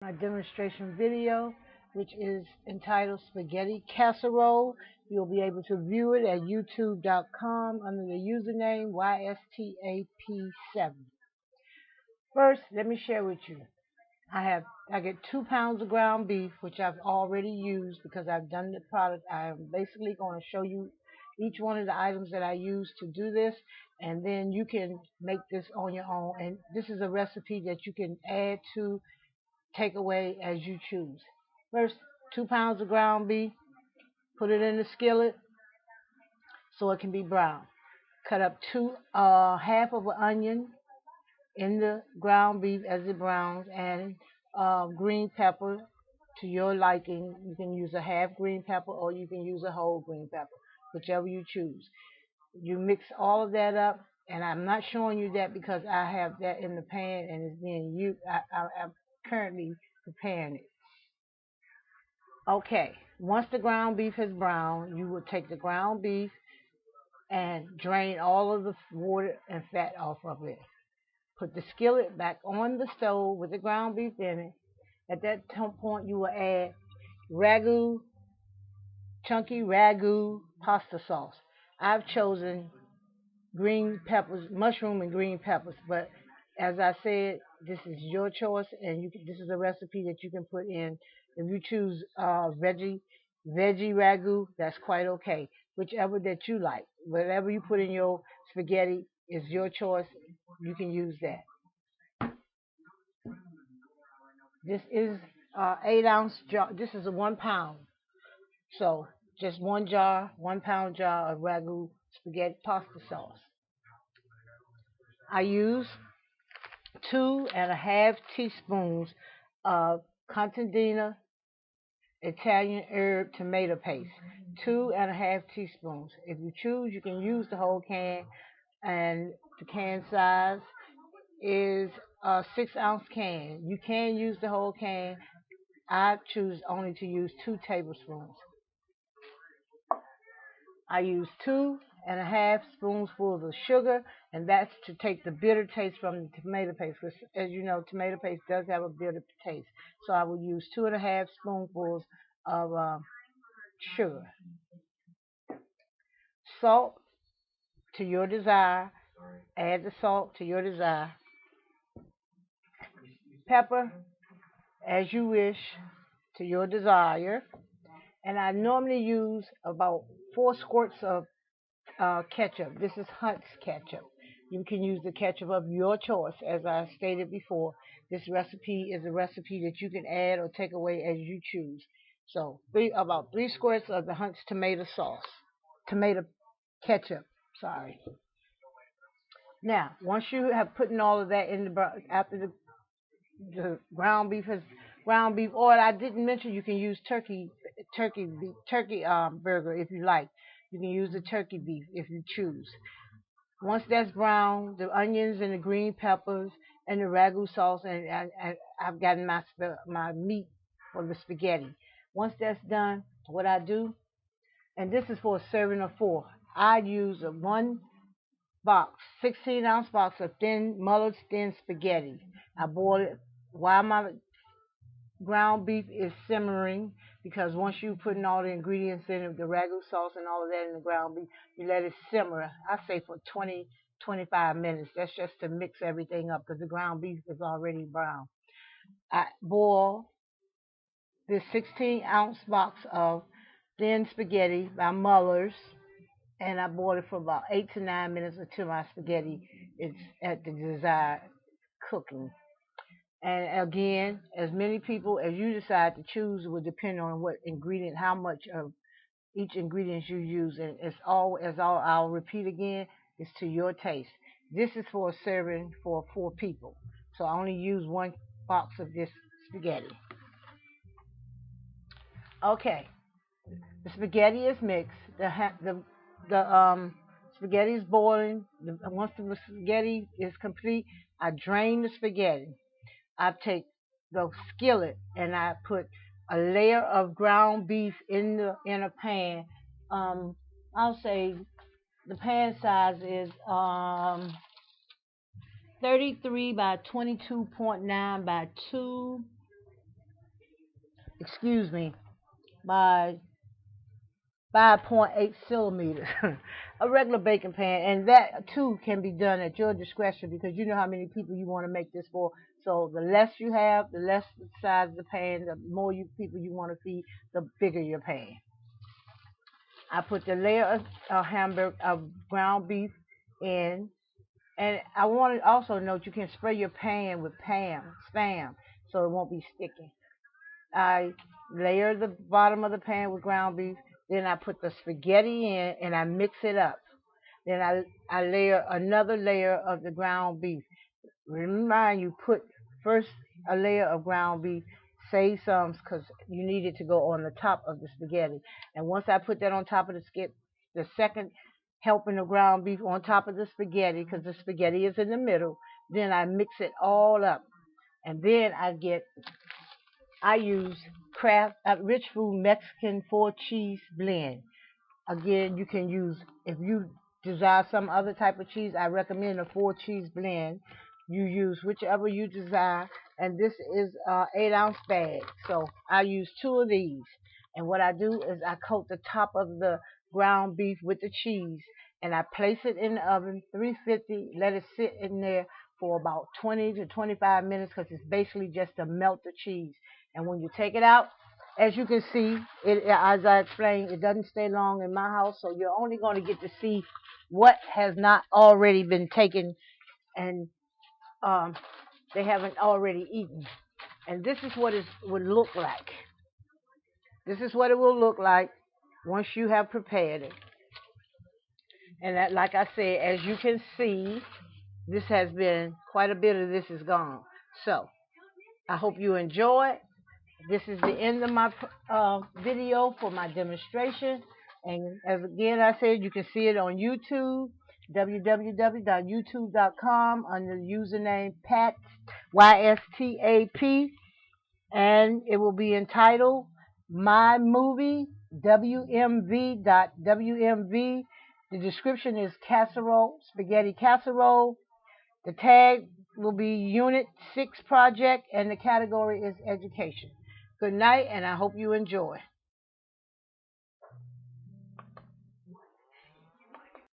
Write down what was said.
My demonstration video, which is entitled Spaghetti Casserole. You'll be able to view it at youtube.com under the username YSTAP7. First, let me share with you. I get 2 pounds of ground beef, which I've already used because I've done the product. I am basically going to show you each one of the items that I use to do this, and then you can make this on your own. And this is a recipe that you can add to, take away as you choose. First, 2 pounds of ground beef, put it in the skillet so it can be brown. Cut up half of an onion in the ground beef as it browns, and green pepper to your liking. You can use a half green pepper or you can use a whole green pepper, whichever you choose. You mix all of that up, and I'm not showing you that because I have that in the pan and it's being used. I'm currently preparing it. Okay, once the ground beef is brown, you will take the ground beef and drain all of the water and fat off of it. Put the skillet back on the stove with the ground beef in it. At that point, you will add ragu, chunky ragu pasta sauce. I've chosen green peppers, mushroom and green peppers, but as I said, this is your choice, and this is a recipe that you can put in. If you choose veggie ragu, that's quite okay. Whichever that you like, whatever you put in your spaghetti is your choice. You can use that. This is 8 ounce jar. This is a 1 pound. So just 1 pound jar of ragu spaghetti pasta sauce. I use 2.5 teaspoons of contadina Italian herb tomato paste. 2.5 teaspoons. If you choose, you can use the whole can, and the can size is a 6 ounce can. You can use the whole can. I choose only to use 2 tablespoons. I use 2.5 spoonfuls of sugar, and that's to take the bitter taste from the tomato paste. Because, as you know, tomato paste does have a bitter taste. So I will use 2.5 spoonfuls of sugar. Salt to your desire. Add the salt to your desire. Pepper as you wish to your desire. And I normally use about 4 squirts of ketchup. This is Hunt's ketchup. You can use the ketchup of your choice. As I stated before, this recipe is a recipe that you can add or take away as you choose. So about 3 squirts of the Hunt's tomato sauce, tomato ketchup. Sorry. Now, once you have put in all of that in after the ground beef oil. I didn't mention you can use turkey burger if you like. You can use the turkey beef if you choose. Once that's brown, the onions and the green peppers and the ragu sauce, and I've gotten my meat for the spaghetti. Once that's done, what I do, and this is for a serving of 4, I use a 1 box, 16-ounce box of Muller's thin spaghetti. I boil it while my ground beef is simmering, because once you put in all the ingredients in it, the ragu sauce and all of that in the ground beef, you let it simmer. I say for 20-25 minutes. That's just to mix everything up because the ground beef is already brown. I boil this 16-ounce box of thin spaghetti by Muller's, and I boil it for about 8 to 9 minutes until my spaghetti is at the desired cooking. And again, as many people as you decide to choose will depend on what ingredient, how much of each ingredient you use. And I'll repeat again, it's to your taste. This is for a serving for 4 people. So I only use 1 box of this spaghetti. Okay, the spaghetti is mixed. The spaghetti is boiling. Once the spaghetti is complete, I drain the spaghetti. I take the skillet and I put a layer of ground beef in a pan. I'll say the pan size is 33 by 22.9 by 2. excuse me, by 5.8 centimeters, a regular baking pan, and that too can be done at your discretion because you know how many people you want to make this for. So the less you have, the less the size of the pan, the more people you want to feed, the bigger your pan. I put the layer of hamburger of ground beef in, and I want to also note you can spray your pan with spam, so it won't be sticky. I layer the bottom of the pan with ground beef. Then I put the spaghetti in and I mix it up. Then I layer another layer of the ground beef. Remind you, put first a layer of ground beef, save some because you need it to go on the top of the spaghetti. And once I put that on top of the second helping of ground beef on top of the spaghetti, because the spaghetti is in the middle, then I mix it all up. And then I use Kraft Rich Food Mexican 4-cheese blend. Again, you can use, if you desire some other type of cheese, I recommend a 4-cheese blend. You use whichever you desire, and this is 8-ounce bag. So I use 2 of these. And what I do is I coat the top of the ground beef with the cheese, and I place it in the oven, 350, let it sit in there for about 20 to 25 minutes because it's basically just to melt the cheese. And when you take it out, as you can see, as I explained, it doesn't stay long in my house, so you're only going to get to see what has not already been taken and they haven't already eaten. And this is what it would look like. This is what it will look like once you have prepared it. And that, like I said, as you can see, this has been, quite a bit of this is gone. So, I hope you enjoy it. This is the end of my video for my demonstration. And as again I said, you can see it on YouTube, www.youtube.com under the username Pat, YSTAP. And it will be entitled My Movie, WMV.WMV. The description is casserole, spaghetti casserole. The tag will be Unit 6 Project, and the category is education. Good night, and I hope you enjoy.